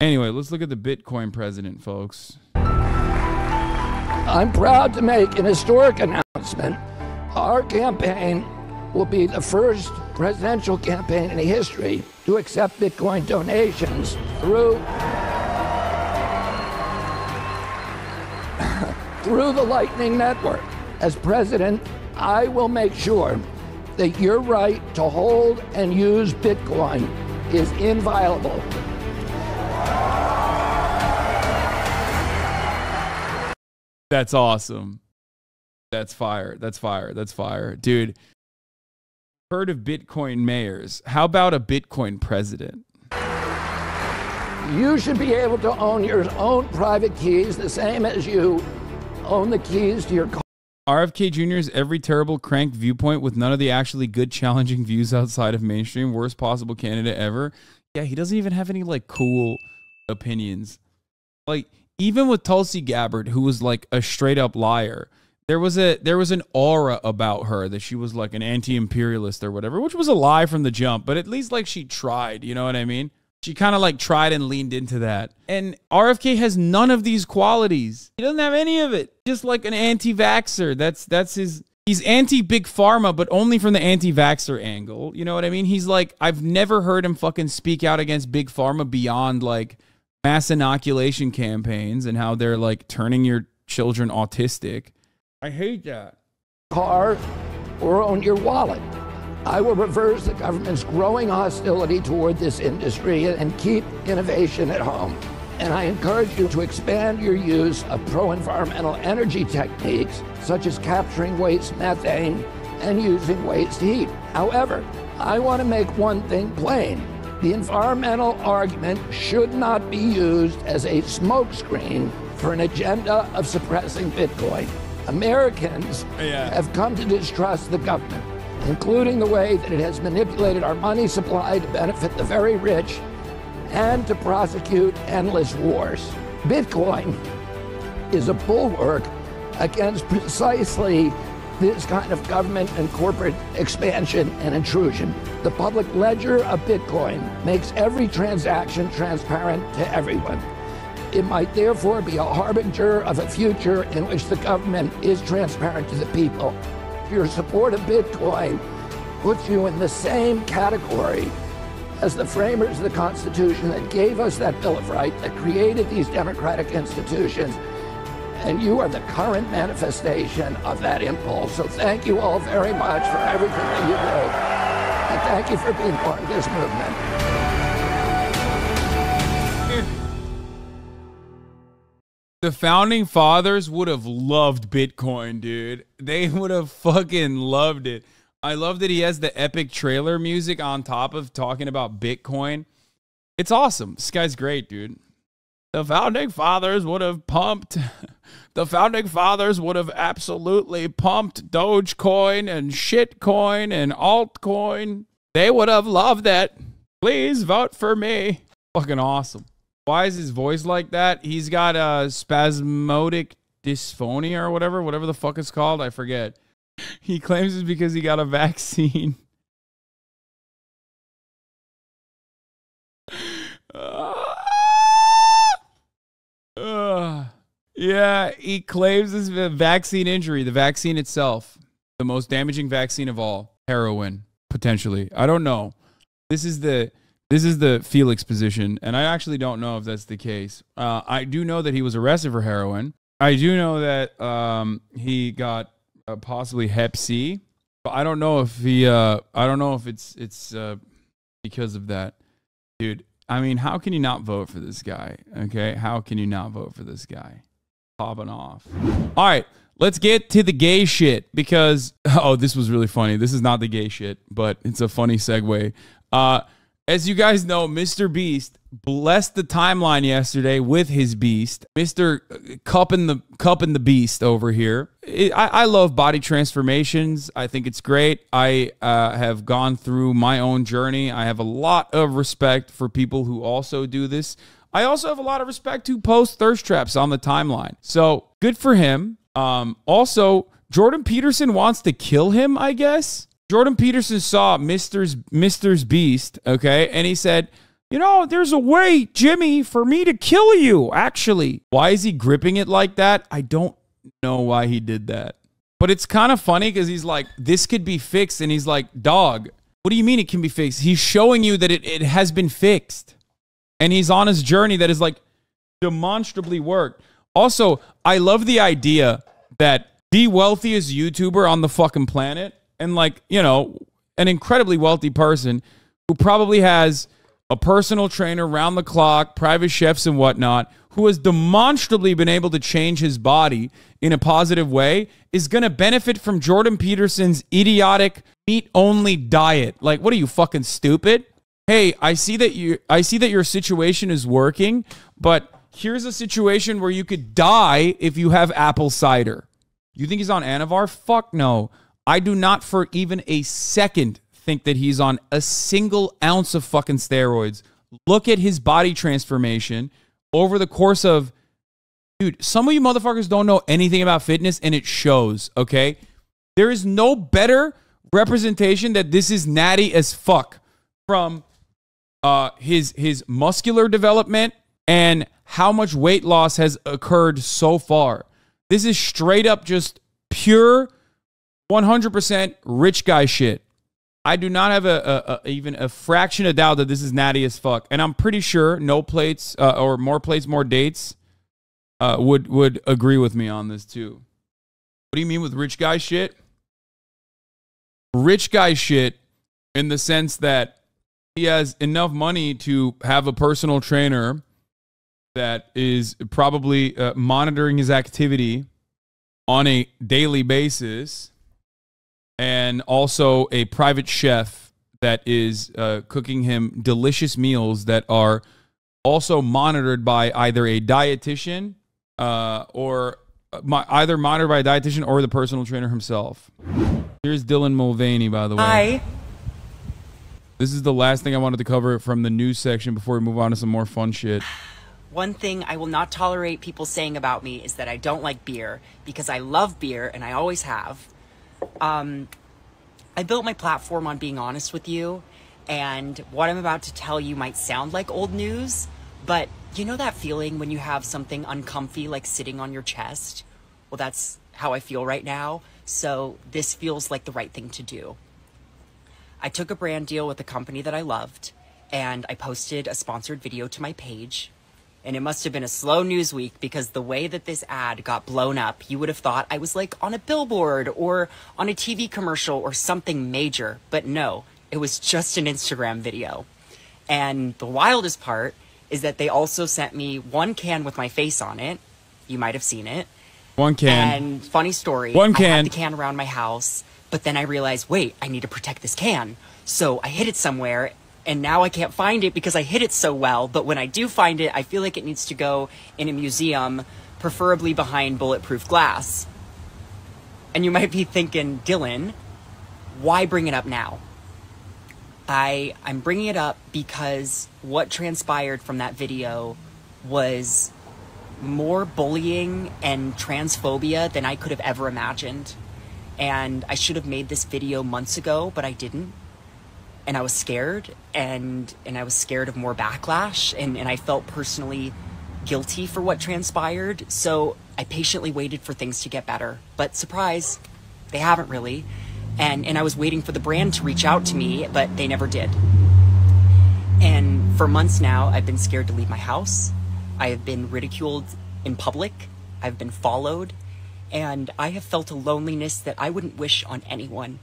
Anyway, let's look at the Bitcoin president, folks. I'm proud to make an historic announcement. Our campaign will be the first presidential campaign in history to accept Bitcoin donations through the Lightning Network. As president, I will make sure that your right to hold and use Bitcoin is inviolable. That's awesome. That's fire. That's fire. That's fire. Dude, heard of Bitcoin mayors. How about a Bitcoin president? You should be able to own your own private keys the same as you own the keys to your car. RFK Jr.'s every terrible crank viewpoint with none of the actually good challenging views outside of mainstream. Worst possible candidate ever. Yeah, he doesn't even have any like cool opinions. Like even with Tulsi Gabbard, who was like a straight up liar, there was an aura about her that she was like an anti-imperialist or whatever, which was a lie from the jump, but at least like she tried, you know what I mean? She kind of like tried and leaned into that. And RFK has none of these qualities. He doesn't have any of it. Just like an anti-vaxxer. That's his. He's anti-big pharma, but only from the anti-vaxxer angle. You know what I mean? He's like, I've never heard him fucking speak out against big pharma beyond like mass inoculation campaigns and how they're like turning your children autistic. I hate that. Car or own your wallet. I will reverse the government's growing hostility toward this industry and keep innovation at home. And I encourage you to expand your use of pro-environmental energy techniques, such as capturing waste methane and using waste heat. However, I want to make one thing plain. The environmental argument should not be used as a smokescreen for an agenda of suppressing Bitcoin. Americans have come to distrust the government, including the way that it has manipulated our money supply to benefit the very rich and to prosecute endless wars. Bitcoin is a bulwark against precisely this kind of government and corporate expansion and intrusion. The public ledger of Bitcoin makes every transaction transparent to everyone. It might therefore be a harbinger of a future in which the government is transparent to the people. Your support of Bitcoin puts you in the same category as the framers of the Constitution that gave us that Bill of Rights, that created these democratic institutions, and you are the current manifestation of that impulse. So thank you all very much for everything that you do, and thank you for being part of this movement. The founding fathers would have loved Bitcoin, dude. They would have fucking loved it. I love that he has the epic trailer music on top of talking about Bitcoin. It's awesome. This guy's great, dude. The founding fathers would have pumped. The founding fathers would have absolutely pumped Dogecoin and shitcoin and altcoin. They would have loved it. Please vote for me. Fucking awesome. Why is his voice like that? He's got spasmodic dysphonia or whatever the fuck it's called. I forget. He claims it's because he got a vaccine. Yeah, he claims it's a vaccine injury. The vaccine itself, the most damaging vaccine of all, heroin, potentially. I don't know. This is the Felix position, and I actually don't know if that's the case. I do know that he was arrested for heroin. I do know that he got possibly Hep C, but I don't know if he. I don't know if it's because of that, dude. I mean, how can you not vote for this guy? Okay, how can you not vote for this guy? Popping off. All right, let's get to the gay shit because this was really funny. This is not the gay shit, but it's a funny segue. As you guys know, Mr. Beast blessed the timeline yesterday with his beast. Mr. Cupping the beast over here. I love body transformations. I think it's great. I have gone through my own journey. I have a lot of respect for people who also do this. I also have a lot of respect who post thirst traps on the timeline. So good for him. Also, Jordan Peterson wants to kill him, I guess. Jordan Peterson saw Mr.'s beast, okay, and he said, you know, there's a way, Jimmy, for me to kill you, actually. Why is he gripping it like that? I don't know why he did that. But it's kind of funny because he's like, this could be fixed. And he's like, dog, what do you mean it can be fixed? He's showing you that it has been fixed. And he's on his journey that is like demonstrably worked. Also, I love the idea that the wealthiest YouTuber on the fucking planet, and like, you know, an incredibly wealthy person who probably has a personal trainer round the clock, private chefs and whatnot, who has demonstrably been able to change his body in a positive way, is going to benefit from Jordan Peterson's idiotic meat-only diet. Like, what are you, fucking stupid? Hey, I see that your situation is working, but here's a situation where you could die if you have apple cider. You think he's on Anavar? Fuck no. I do not for even a second think that he's on a single ounce of fucking steroids. Look at his body transformation over the course of... Dude, some of you motherfuckers don't know anything about fitness, and it shows, okay? There is no better representation that this is natty as fuck from his muscular development and how much weight loss has occurred so far. This is straight up just pure 100% rich guy shit. I do not have even a fraction of doubt that this is natty as fuck. And I'm pretty sure no plates or more plates, more dates would agree with me on this too. What do you mean with rich guy shit? Rich guy shit in the sense that he has enough money to have a personal trainer that is probably monitoring his activity on a daily basis, and also a private chef that is cooking him delicious meals that are also monitored by either a dietitian or either monitored by a dietitian or the personal trainer himself. Here's Dylan Mulvaney, by the way. Hi. This is the last thing I wanted to cover from the news section before we move on to some more fun shit. One thing I will not tolerate people saying about me is that I don't like beer, because I love beer and I always have. I built my platform on being honest with you, and what I'm about to tell you might sound like old news, but you know that feeling when you have something uncomfy like sitting on your chest? Well, that's how I feel right now, so this feels like the right thing to do. I took a brand deal with a company that I loved, and I posted a sponsored video to my page. And it must have been a slow news week, because the way that this ad got blown up, you would have thought I was like on a billboard or on a TV commercial or something major. But no, it was just an Instagram video. And the wildest part is that they also sent me one can with my face on it. You might have seen it. One can. And funny story, one can. I had the can around my house, but then I realized, wait, I need to protect this can. So I hid it somewhere, and now I can't find it because I hid it so well. But when I do find it, I feel like it needs to go in a museum, preferably behind bulletproof glass. And you might be thinking, Dylan, why bring it up now? I'm bringing it up because what transpired from that video was more bullying and transphobia than I could have ever imagined. And I should have made this video months ago, but I didn't. And I was scared, and I was scared of more backlash, and I felt personally guilty for what transpired. So I patiently waited for things to get better. But surprise, they haven't really. And I was waiting for the brand to reach out to me, but they never did. And for months now, I've been scared to leave my house. I have been ridiculed in public. I've been followed. And I have felt a loneliness that I wouldn't wish on anyone.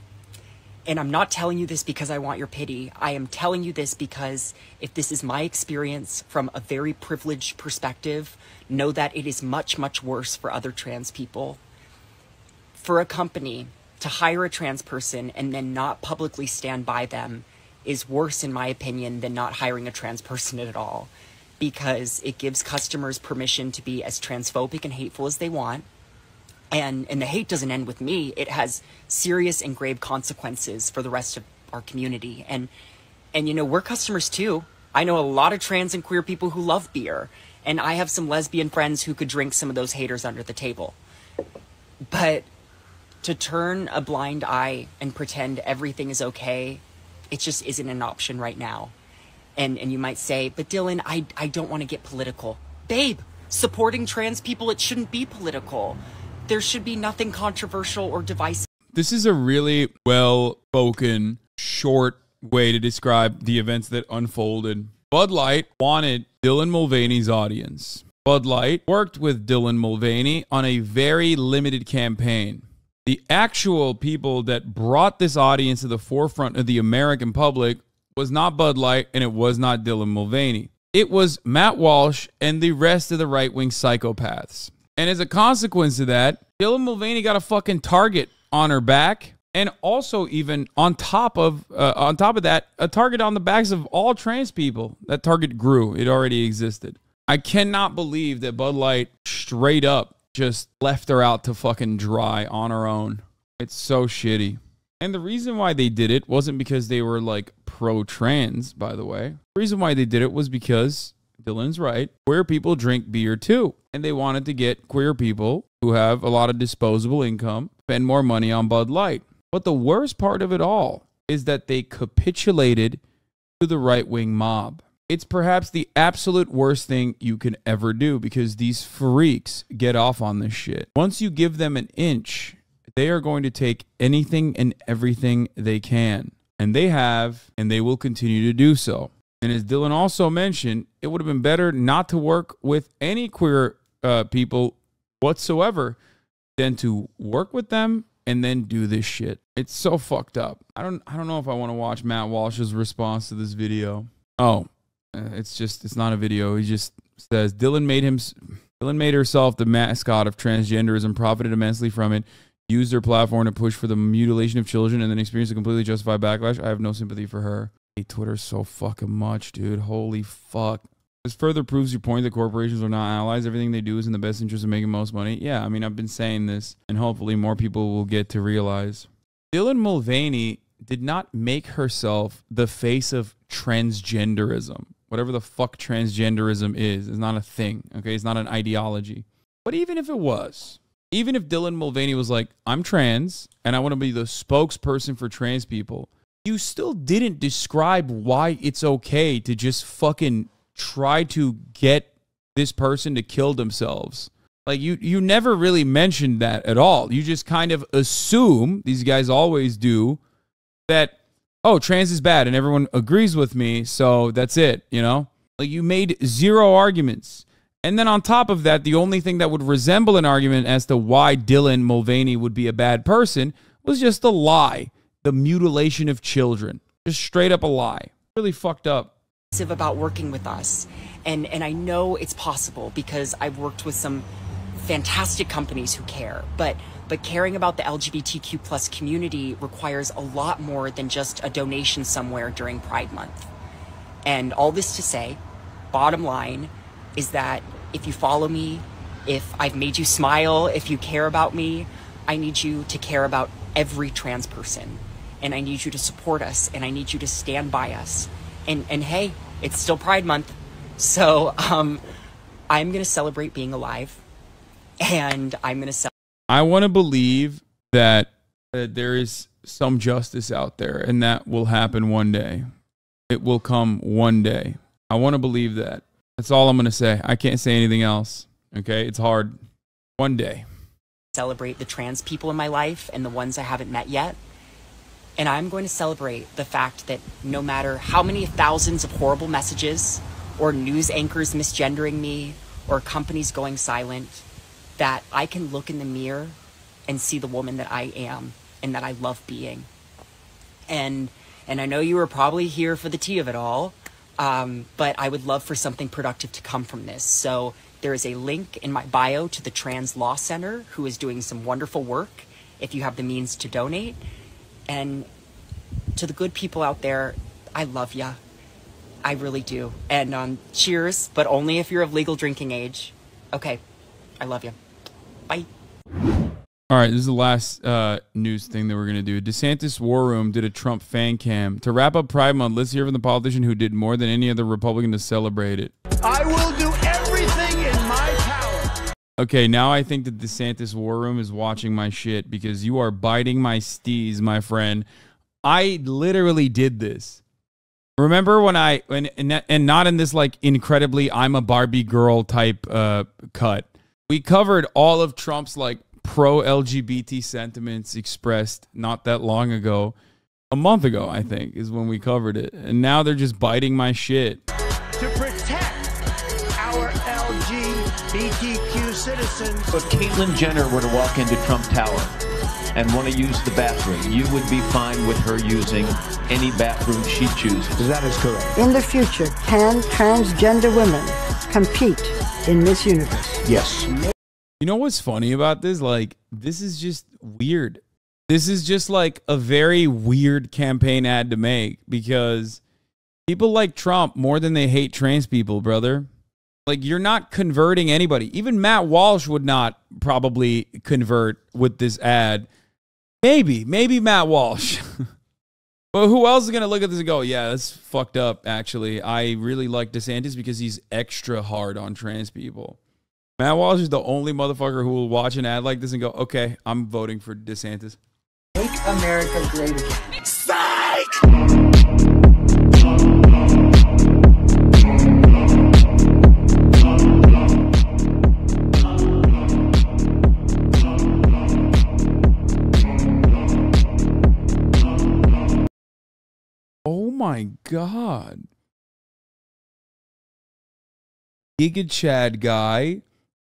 And I'm not telling you this because I want your pity. I am telling you this because if this is my experience from a very privileged perspective, know that it is much, much worse for other trans people. For a company to hire a trans person and then not publicly stand by them is worse, in my opinion, than not hiring a trans person at all, because it gives customers permission to be as transphobic and hateful as they want. And the hate doesn't end with me. It has serious and grave consequences for the rest of our community. And you know, we're customers too. I know a lot of trans and queer people who love beer. And I have some lesbian friends who could drink some of those haters under the table. But to turn a blind eye and pretend everything is okay, it just isn't an option right now. And you might say, but Dylan, I don't want to get political. Babe, supporting trans people, it shouldn't be political. There should be nothing controversial or divisive. This is a really well-spoken, short way to describe the events that unfolded. Bud Light wanted Dylan Mulvaney's audience. Bud Light worked with Dylan Mulvaney on a very limited campaign. The actual people that brought this audience to the forefront of the American public was not Bud Light, and it was not Dylan Mulvaney. It was Matt Walsh and the rest of the right-wing psychopaths. And as a consequence of that, Dylan Mulvaney got a fucking target on her back, and also even on top of that, a target on the backs of all trans people. That target grew. It already existed. I cannot believe that Bud Light straight up just left her out to fucking dry on her own. It's so shitty. And the reason why they did it wasn't because they were like pro-trans, by the way. The reason why they did it was because, Dylan's right, queer people drink beer too. And they wanted to get queer people who have a lot of disposable income spend more money on Bud Light. But the worst part of it all is that they capitulated to the right-wing mob. It's perhaps the absolute worst thing you can ever do because these freaks get off on this shit. Once you give them an inch, they are going to take anything and everything they can. And they have, and they will continue to do so. And as Dylan also mentioned, it would have been better not to work with any queer people whatsoever than to work with them and then do this shit. It's so fucked up. I don't know if I want to watch Matt Walsh's response to this video. Oh, it's not a video. He just says Dylan made herself the mascot of transgenderism, profited immensely from it, used her platform to push for the mutilation of children, and then experienced a completely justified backlash. I have no sympathy for her. I hate Twitter so fucking much, dude. Holy fuck. This further proves your point that corporations are not allies. Everything they do is in the best interest of making most money. Yeah, I mean, I've been saying this, and hopefully more people will get to realize. Dylan Mulvaney did not make herself the face of transgenderism. Whatever the fuck transgenderism is not a thing, okay? It's not an ideology. But even if it was, even if Dylan Mulvaney was like, I'm trans, and I want to be the spokesperson for trans people, you still didn't describe why it's okay to just fucking try to get this person to kill themselves. Like, you never really mentioned that at all. You just kind of assume, these guys always do, that, oh, trans is bad and everyone agrees with me, so that's it, you know? Like, you made zero arguments. And then on top of that, the only thing that would resemble an argument as to why Dylan Mulvaney would be a bad person was just a lie. The mutilation of children. Just straight up a lie. Really fucked up. About working with us. And I know it's possible because I've worked with some fantastic companies who care. But caring about the LGBTQ plus community requires a lot more than just a donation somewhere during Pride Month. And all this to say, bottom line, is that if you follow me, if I've made you smile, if you care about me, I need you to care about every trans person. And I need you to support us, and I need you to stand by us. And hey, it's still Pride Month. So I'm going to celebrate being alive. And I'm going to I want to believe that there is some justice out there, and that will happen one day. It will come one day. I want to believe that. That's all I'm going to say. I can't say anything else. Okay? It's hard. One day. Celebrate the trans people in my life and the ones I haven't met yet. And I'm going to celebrate the fact that no matter how many thousands of horrible messages or news anchors misgendering me or companies going silent, that I can look in the mirror and see the woman that I am and that I love being. And I know you were probably here for the tea of it all, but I would love for something productive to come from this. So there is a link in my bio to the Trans Law Center, who is doing some wonderful work if you have the means to donate. And to the good people out there, I love ya. I really do. And cheers, but only if you're of legal drinking age. Okay, I love you. Bye. All right, this is the last news thing that we're going to do. DeSantis War Room did a Trump fan cam. To wrap up Pride Month, let's hear from the politician who did more than any other Republican to celebrate it. I will do everything in my power. Okay, now I think that DeSantis War Room is watching my shit because you are biting my steez, my friend. I literally did this. Remember when and not in this like incredibly I'm a Barbie girl type cut. We covered all of Trump's like pro-LGBT sentiments expressed not that long ago. A month ago, I think, is when we covered it. And now they're just biting my shit. To protect our LGBTQ citizens. If Caitlyn Jenner were to walk into Trump Tower and want to use the bathroom, you would be fine with her using any bathroom she chooses. That is correct. In the future, can transgender women compete in Miss Universe? Yes. You know what's funny about this? Like, this is just weird. This is just like a very weird campaign ad to make because people like Trump more than they hate trans people, brother. Like, you're not converting anybody. Even Matt Walsh would not probably convert with this ad. Maybe Matt Walsh. But who else is going to look at this and go, yeah, that's fucked up, actually. I really like DeSantis because he's extra hard on trans people. Matt Walsh is the only motherfucker who will watch an ad like this and go, okay, I'm voting for DeSantis. Make America great again. Psych! Oh my God. Giga Chad guy,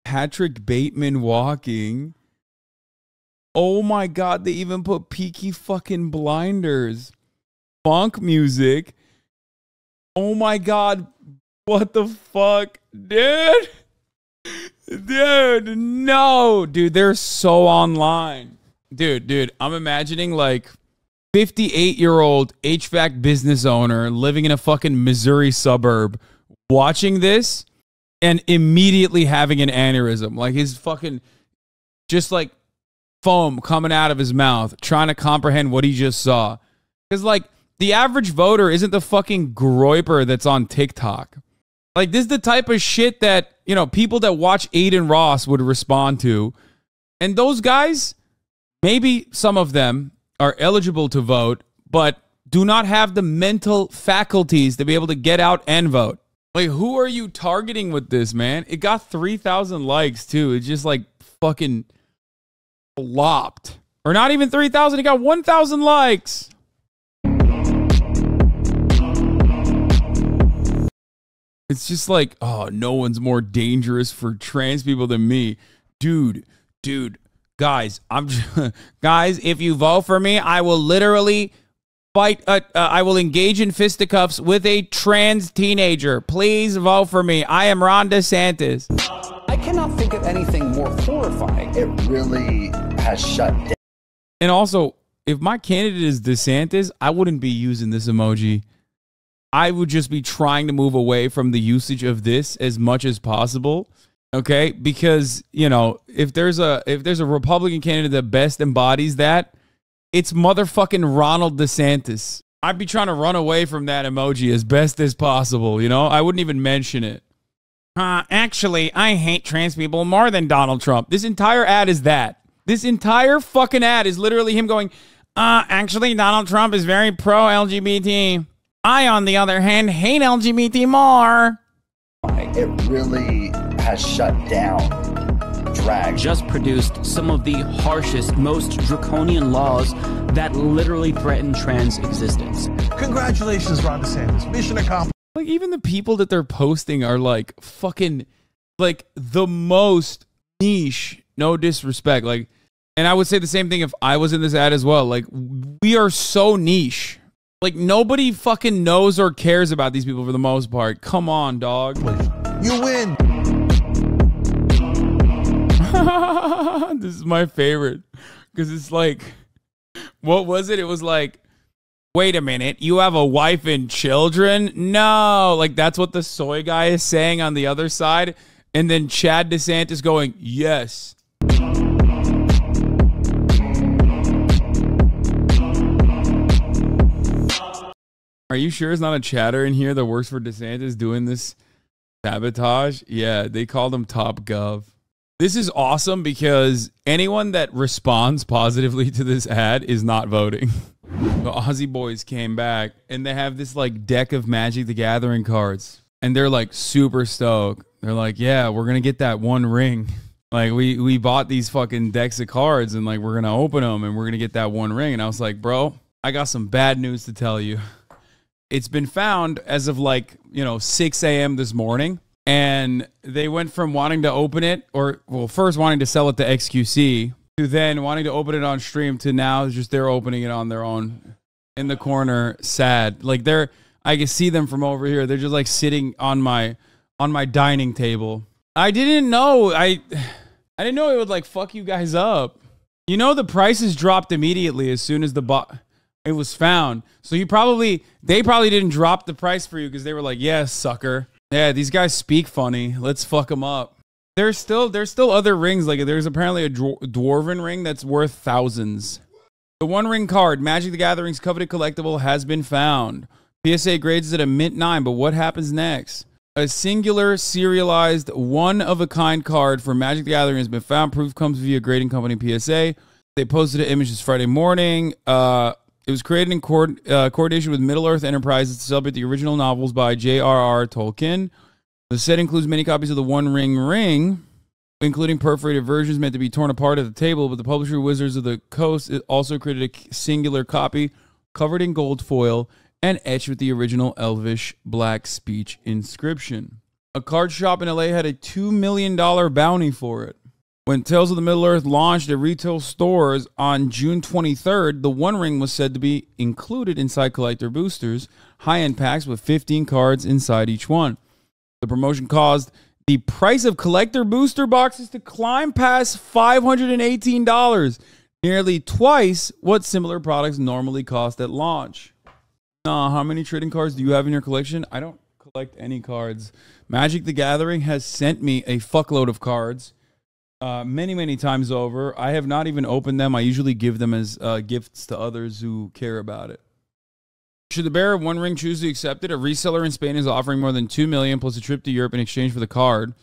Patrick Bateman walking. Oh my God, they even put Peaky fucking Blinders. Funk music. Oh my God, what the fuck, dude? Dude, no. Dude, they're so online. Dude, I'm imagining like 58-year-old HVAC business owner living in a fucking Missouri suburb watching this and immediately having an aneurysm. Like his fucking, just like foam coming out of his mouth, trying to comprehend what he just saw. Because like the average voter isn't the fucking groiper that's on TikTok. Like this is the type of shit that, you know, people that watch Aiden Ross would respond to. And those guys, maybe some of them are eligible to vote, but do not have the mental faculties to be able to get out and vote. Like, who are you targeting with this, man? It got 3,000 likes, too. It's just, like, fucking flopped. Or not even 3,000. It got 1,000 likes. It's just like, oh, no one's more dangerous for trans people than me. Dude. Guys, guys, if you vote for me, I will literally fight. I will engage in fisticuffs with a trans teenager. Please vote for me. I am Ron DeSantis. I cannot think of anything more horrifying. It really has shut down. And also, if my candidate is DeSantis, I wouldn't be using this emoji. I would just be trying to move away from the usage of this as much as possible. Okay, because, you know, if there's a Republican candidate that best embodies that, it's motherfucking Ronald DeSantis. I'd be trying to run away from that emoji as best as possible, you know? I wouldn't even mention it. Actually, I hate trans people more than Donald Trump. This entire ad is that. This entire fucking ad is literally him going, actually, Donald Trump is very pro-LGBT. I, on the other hand, hate LGBT more. It really has shut down drag. Just produced some of the harshest, most draconian laws that literally threaten trans existence. Congratulations, Ron DeSantis. Mission accomplished. Like, even the people that they're posting are like fucking like the most niche, no disrespect. Like, and I would say the same thing if I was in this ad as well. Like, we are so niche. Like, nobody fucking knows or cares about these people for the most part. Come on, dog. You win. This is my favorite because it's like, what was it? It was like, wait a minute, you have a wife and children? No, like that's what the soy guy is saying on the other side. And then Chad DeSantis going, yes. Are you sure it's not a chatter in here that works for DeSantis doing this sabotage? Yeah, they called him Top Gov. This is awesome because anyone that responds positively to this ad is not voting. The Aussie boys came back and they have this like deck of Magic the Gathering cards. And they're like super stoked. They're like, yeah, we're going to get that one ring. Like we bought these fucking decks of cards and like we're going to open them and we're going to get that one ring. And I was like, bro, I got some bad news to tell you. It's been found as of like, 6 a.m. this morning. And they went from wanting to open it first wanting to sell it to XQC to then wanting to open it on stream to now just they're opening it on their own in the corner. Sad. Like I can see them from over here. They're just like sitting on my dining table. I didn't know. I didn't know it would like fuck you guys up. The prices dropped immediately as soon as it was found. So they probably didn't drop the price for you because they were like, yeah, sucker. Yeah, these guys speak funny. Let's fuck them up. There's still other rings. Like there's apparently a dwarven ring that's worth thousands. The One Ring card, Magic the Gathering's coveted collectible, has been found. PSA grades it a mint 9, but what happens next? A singular serialized one-of-a-kind card for Magic the Gathering has been found. Proof comes via grading company PSA. They posted an image this Friday morning. It was created in coordination with Middle-earth Enterprises to celebrate the original novels by J.R.R. Tolkien. The set includes many copies of the One Ring, including perforated versions meant to be torn apart at the table, but the publisher Wizards of the Coast also created a singular copy covered in gold foil and etched with the original Elvish black speech inscription. A card shop in LA had a $2 million bounty for it. When Tales of the Middle-earth launched at retail stores on June 23rd, the One Ring was said to be included inside collector boosters, high-end packs with 15 cards inside each one. The promotion caused the price of collector booster boxes to climb past $518, nearly twice what similar products normally cost at launch. How many trading cards do you have in your collection? I don't collect any cards. Magic the Gathering has sent me a fuckload of cards. Many times over. I have not even opened them. I usually give them as gifts to others who care about it. Should the bearer of One Ring choose to accept it, a reseller in Spain is offering more than $2 million plus a trip to Europe in exchange for the card.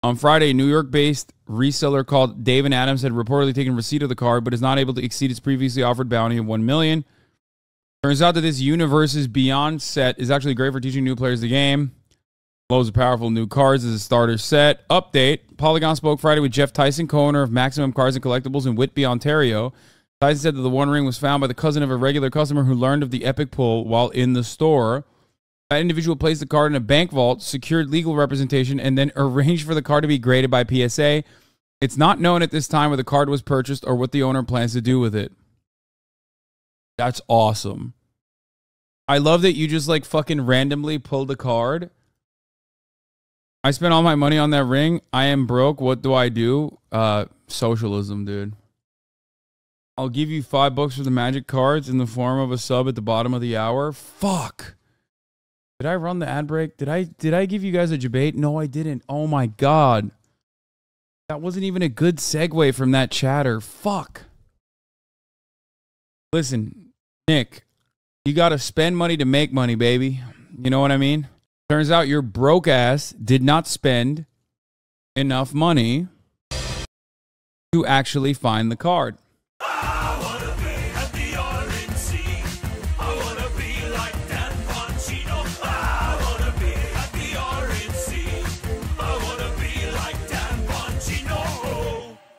On Friday, a New York-based reseller called Dave & Adams had reportedly taken receipt of the card, but is not able to exceed its previously offered bounty of $1 million. Turns out that this Universes Beyond set is actually great for teaching new players the game. Loads of powerful new cards as a starter set. Update. Polygon spoke Friday with Jeff Tyson, co-owner of Maximum Cards and Collectibles in Whitby, Ontario. Tyson said that the One Ring was found by the cousin of a regular customer who learned of the epic pull while in the store. That individual placed the card in a bank vault, secured legal representation, and then arranged for the card to be graded by PSA. It's not known at this time where the card was purchased or what the owner plans to do with it. That's awesome. I love that you just like fucking randomly pulled a card. I spent all my money on that ring. I am broke. What do I do? Socialism, dude. I'll give you $5 for the Magic cards in the form of a sub at the bottom of the hour. Fuck. Did I run the ad break? Did I give you guys a debate? No, I didn't. Oh my God. That wasn't even a good segue from that chatter. Fuck. Listen, Nick, you got to spend money to make money, baby. You know what I mean? Turns out your broke ass did not spend enough money to actually find the card.